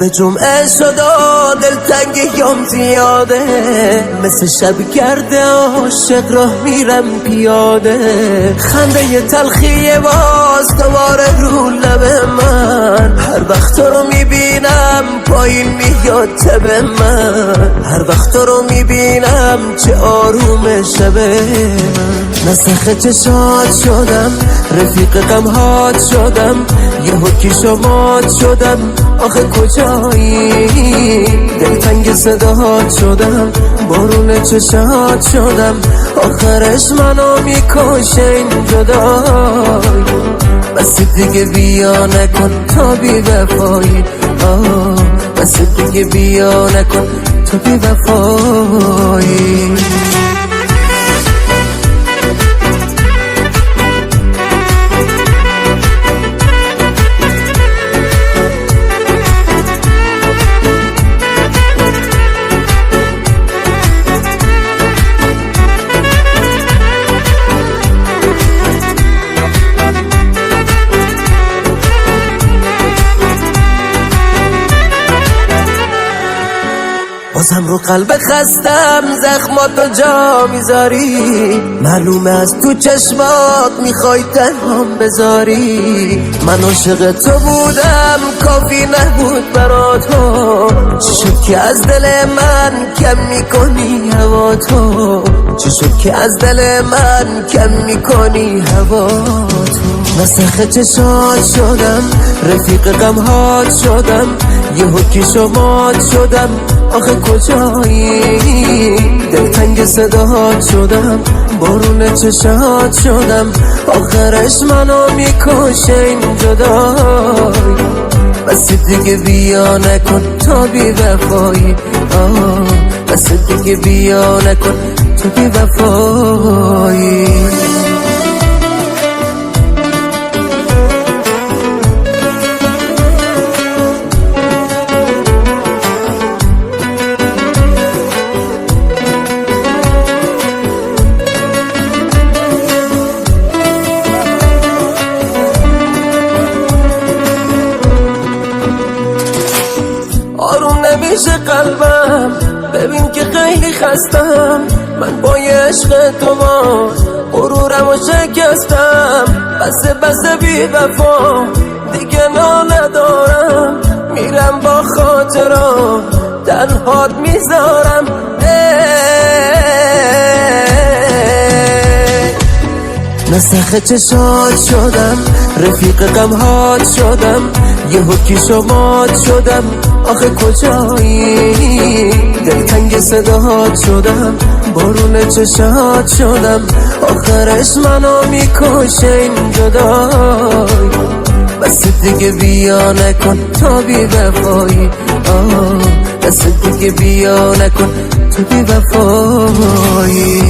شب جمعه شد و دلتنگیام زیاده، مثل شب گرده عاشق راه میرم پیاده. خنده تلخی باز دوباره رو لب من، هر وقت تو رو میبینم پایین میاد تب من، هر وقت تو رو میبینم چه آروم شبه من. نسخ چشات شدم، رفیق غمهات شدم، یهو کیشمات شدم، آخه کجایی؟ دلتنگ صداهات شدم، بارون چشات شدم، آخرش منو میکشه این جدایی. بس دیگه بیا نکن تا بی وفایی، بس دیگه بیا نکن تا بی وفایی. بازم رو قلب خستم زخماتو جا میذاری، معلومه از تو چشمات میخوای تنهام بذاری. من عاشق تو بودم کافی نبود برات، چی شد که از دل من کم میکنی هوا تو؟ چی شد که از دل من کم میکنی هوا تو؟ نسخ چشات شدم، رفیق غمهات شدم، یهو کیشمات شدم، آخه کجایی؟ دلتنگ صداهات شدم، بارون چشات شدم، آخرش منو میکشه این جدایی. بس دیگه بیا نکن تا بی وفایی، بس دیگه بیا نکن تا بی وفایی. آروم نمیشه قلبم، ببین که خیلی خستم، من با عشق تو ما غرورم و شکستم. بس بی وفا دیگه ندارم، میرم با خاطرات تنهات میذارم. نسخ چشات شدم، رفیق غمهات شدم، یهو کیشمات شدم، آخه کجایی؟ دلتنگ صداهات شدم، بارون چشات شدم، آخرش منو میکشه این جدایی. بس دیگه بیا نکن تا بی وفایی، بس دیگه بیا نکن تا بی وفایی.